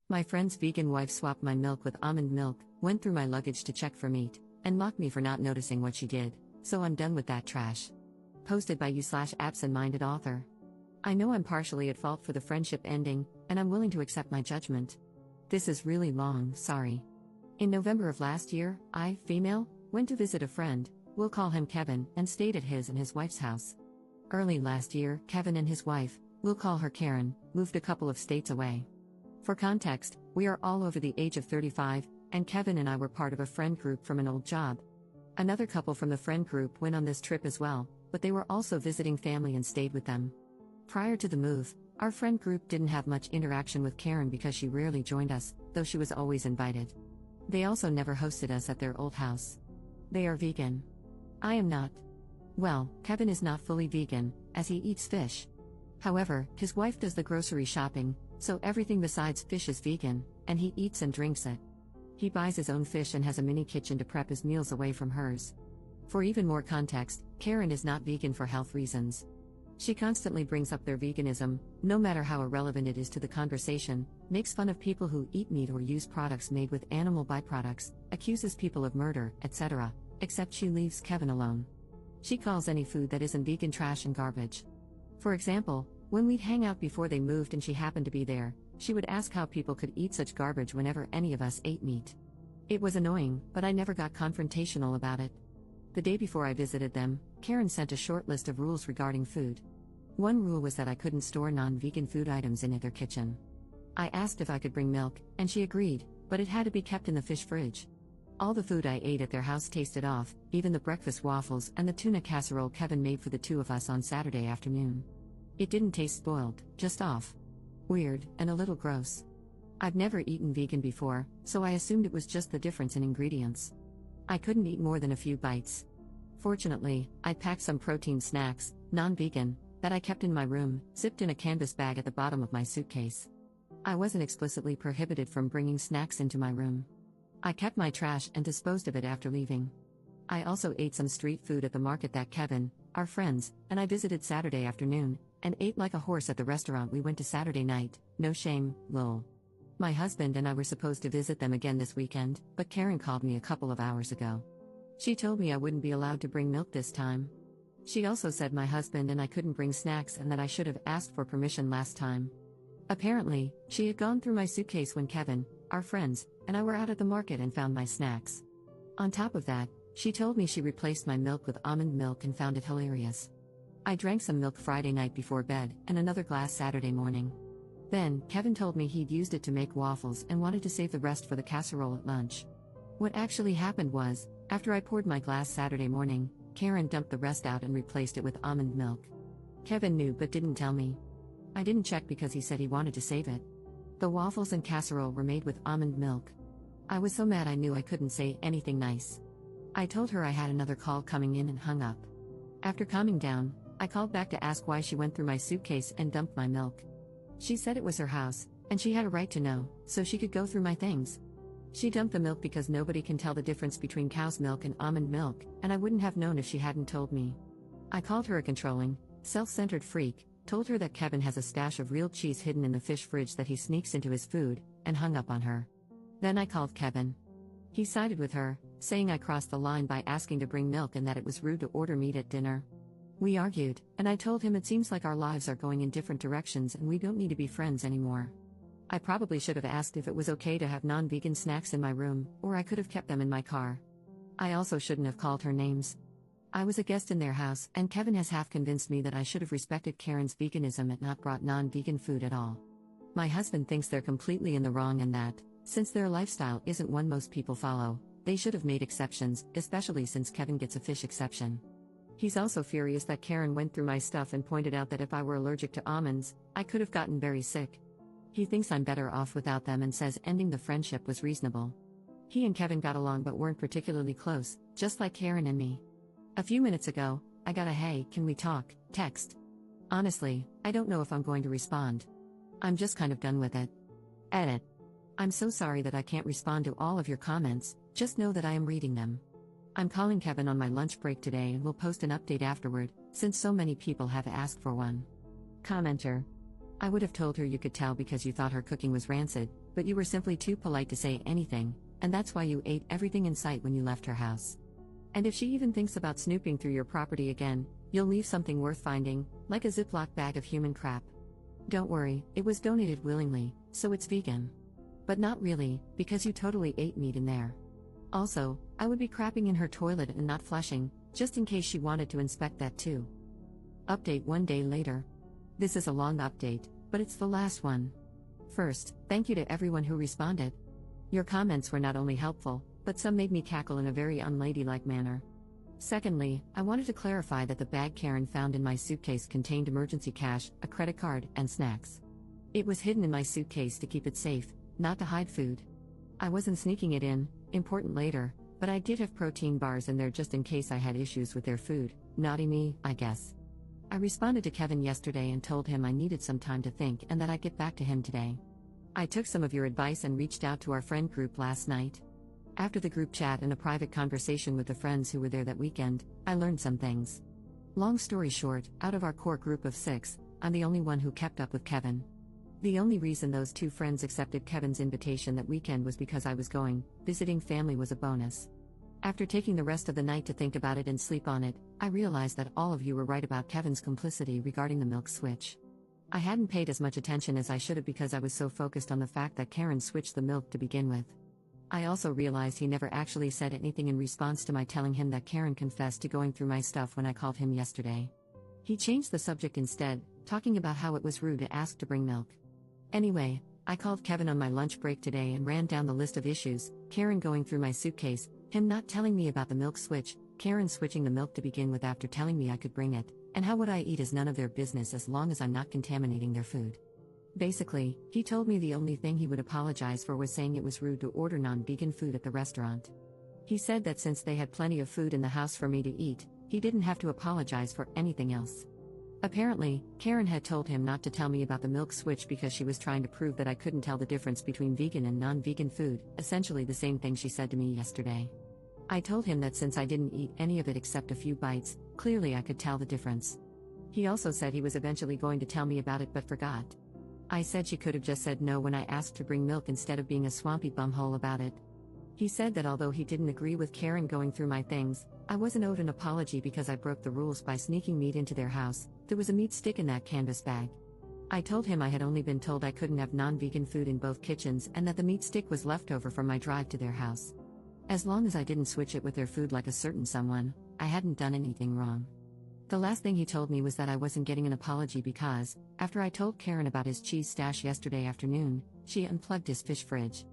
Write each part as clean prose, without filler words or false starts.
My friend's vegan wife swapped my milk with almond milk, went through my luggage to check for meat, and mocked me for not noticing what she did, so I'm done with that trash. Posted by you/absent-minded author. I know I'm partially at fault for the friendship ending, and I'm willing to accept my judgment. This is really long, sorry. In November of last year, I, female, went to visit a friend, we'll call him Kevin, and stayed at his and his wife's house. Early last year, Kevin and his wife, we'll call her Karen, moved a couple of states away. For context, we are all over the age of 35, and Kevin and I were part of a friend group from an old job. Another couple from the friend group went on this trip as well, but they were also visiting family and stayed with them. Prior to the move, our friend group didn't have much interaction with Karen because she rarely joined us, though she was always invited. They also never hosted us at their old house. They are vegan. I am not. Well, Kevin is not fully vegan, as he eats fish. However, his wife does the grocery shopping, so everything besides fish is vegan, and he eats and drinks it. He buys his own fish and has a mini kitchen to prep his meals away from hers. For even more context, Karen is not vegan for health reasons. She constantly brings up their veganism, no matter how irrelevant it is to the conversation, makes fun of people who eat meat or use products made with animal byproducts, accuses people of murder, etc., except she leaves Kevin alone. She calls any food that isn't vegan trash and garbage. For example, when we'd hang out before they moved and she happened to be there, she would ask how people could eat such garbage whenever any of us ate meat. It was annoying, but I never got confrontational about it. The day before I visited them, Karen sent a short list of rules regarding food. One rule was that I couldn't store non-vegan food items in their kitchen. I asked if I could bring milk, and she agreed, but it had to be kept in the fish fridge. All the food I ate at their house tasted off, even the breakfast waffles and the tuna casserole Kevin made for the two of us on Saturday afternoon. It didn't taste spoiled, just off. Weird, and a little gross. I've never eaten vegan before, so I assumed it was just the difference in ingredients. I couldn't eat more than a few bites. Fortunately, I packed some protein snacks, non-vegan, that I kept in my room, zipped in a canvas bag at the bottom of my suitcase. I wasn't explicitly prohibited from bringing snacks into my room. I kept my trash and disposed of it after leaving. I also ate some street food at the market that Kevin, our friends, and I visited Saturday afternoon, and ate like a horse at the restaurant we went to Saturday night, no shame, lol. My husband and I were supposed to visit them again this weekend, but Karen called me a couple of hours ago. She told me I wouldn't be allowed to bring milk this time. She also said my husband and I couldn't bring snacks and that I should have asked for permission last time. Apparently, she had gone through my suitcase when Kevin, our friends, and I were out at the market and found my snacks. On top of that, she told me she replaced my milk with almond milk and found it hilarious. I drank some milk Friday night before bed and another glass Saturday morning. Then, Kevin told me he'd used it to make waffles and wanted to save the rest for the casserole at lunch. What actually happened was, after I poured my glass Saturday morning, Karen dumped the rest out and replaced it with almond milk. Kevin knew but didn't tell me. I didn't check because he said he wanted to save it. The waffles and casserole were made with almond milk. I was so mad I knew I couldn't say anything nice. I told her I had another call coming in and hung up. After calming down, I called back to ask why she went through my suitcase and dumped my milk. She said it was her house, and she had a right to know, so she could go through my things. She dumped the milk because nobody can tell the difference between cow's milk and almond milk, and I wouldn't have known if she hadn't told me. I called her a controlling, self-centered freak, told her that Kevin has a stash of real cheese hidden in the fish fridge that he sneaks into his food, and hung up on her. Then I called Kevin. He sided with her, saying I crossed the line by asking to bring milk and that it was rude to order meat at dinner. We argued, and I told him it seems like our lives are going in different directions and we don't need to be friends anymore. I probably should have asked if it was okay to have non-vegan snacks in my room, or I could have kept them in my car. I also shouldn't have called her names. I was a guest in their house, and Kevin has half convinced me that I should have respected Karen's veganism and not brought non-vegan food at all. My husband thinks they're completely in the wrong and that, since their lifestyle isn't one most people follow, they should have made exceptions, especially since Kevin gets a fish exception. He's also furious that Karen went through my stuff and pointed out that if I were allergic to almonds, I could have gotten very sick. He thinks I'm better off without them and says ending the friendship was reasonable. He and Kevin got along but weren't particularly close, just like Karen and me. A few minutes ago, I got a "hey, can we talk" text. Honestly, I don't know if I'm going to respond. I'm just kind of done with it. Edit. I'm so sorry that I can't respond to all of your comments, just know that I am reading them. I'm calling Kevin on my lunch break today and will post an update afterward, since so many people have asked for one. Commenter. I would have told her you could tell because you thought her cooking was rancid, But you were simply too polite to say anything, and that's why you ate everything in sight when you left her house. And if she even thinks about snooping through your property again, you'll leave something worth finding, like a Ziploc bag of human crap. Don't worry, it was donated willingly, so it's vegan. But not really, because you totally ate meat in there. Also, I would be crapping in her toilet and not flushing, just in case she wanted to inspect that too. Update 1 day later. This is a long update, but it's the last one. First, thank you to everyone who responded. Your comments were not only helpful, but some made me cackle in a very unladylike manner. Secondly, I wanted to clarify that the bag Karen found in my suitcase contained emergency cash, a credit card, and snacks. It was hidden in my suitcase to keep it safe, not to hide food. I wasn't sneaking it in, important later, but I did have protein bars in there just in case I had issues with their food. Naughty me, I guess. I responded to Kevin yesterday and told him I needed some time to think and that I'd get back to him today. I took some of your advice and reached out to our friend group last night. After the group chat and a private conversation with the friends who were there that weekend, I learned some things. Long story short, out of our core group of 6, I'm the only one who kept up with Kevin. The only reason those 2 friends accepted Kevin's invitation that weekend was because I was going, visiting family was a bonus. After taking the rest of the night to think about it and sleep on it, I realized that all of you were right about Kevin's complicity regarding the milk switch. I hadn't paid as much attention as I should have because I was so focused on the fact that Karen switched the milk to begin with. I also realized he never actually said anything in response to my telling him that Karen confessed to going through my stuff when I called him yesterday. He changed the subject instead, talking about how it was rude to ask to bring milk. Anyway, I called Kevin on my lunch break today and ran down the list of issues: Karen going through my suitcase, him not telling me about the milk switch, Karen switching the milk to begin with after telling me I could bring it, and how what I eat is none of their business as long as I'm not contaminating their food. Basically, he told me the only thing he would apologize for was saying it was rude to order non-vegan food at the restaurant. He said that since they had plenty of food in the house for me to eat, he didn't have to apologize for anything else. Apparently, Karen had told him not to tell me about the milk switch because she was trying to prove that I couldn't tell the difference between vegan and non-vegan food, essentially the same thing she said to me yesterday. I told him that since I didn't eat any of it except a few bites, clearly I could tell the difference. He also said he was eventually going to tell me about it but forgot. I said she could have just said no when I asked to bring milk instead of being a swampy bumhole about it. He said that although he didn't agree with Karen going through my things, I wasn't owed an apology because I broke the rules by sneaking meat into their house. There was a meat stick in that canvas bag. I told him I had only been told I couldn't have non-vegan food in both kitchens and that the meat stick was left over from my drive to their house. As long as I didn't switch it with their food like a certain someone, I hadn't done anything wrong. The last thing he told me was that I wasn't getting an apology because, after I told Karen about his cheese stash yesterday afternoon, she unplugged his fish fridge.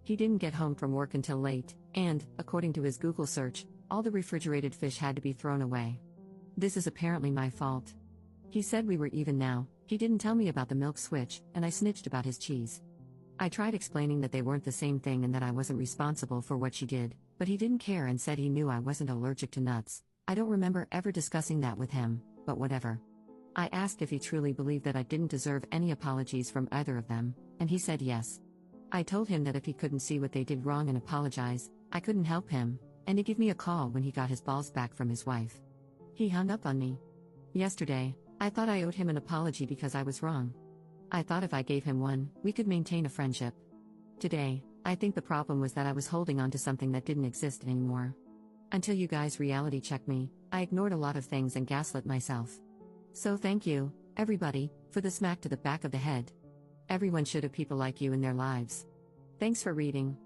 He didn't get home from work until late, and, according to his Google search, all the refrigerated fish had to be thrown away. This is apparently my fault. He said we were even now. He didn't tell me about the milk switch, and I snitched about his cheese. I tried explaining that they weren't the same thing and that I wasn't responsible for what she did, but he didn't care and said he knew I wasn't allergic to nuts. I don't remember ever discussing that with him, but whatever. I asked if he truly believed that I didn't deserve any apologies from either of them, and he said yes. I told him that if he couldn't see what they did wrong and apologize, I couldn't help him, and to give me a call when he got his balls back from his wife. He hung up on me. Yesterday, I thought I owed him an apology because I was wrong. I thought if I gave him one, we could maintain a friendship. Today, I think the problem was that I was holding on to something that didn't exist anymore. Until you guys reality checked me, I ignored a lot of things and gaslit myself. So thank you, everybody, for the smack to the back of the head. Everyone should have people like you in their lives. Thanks for reading.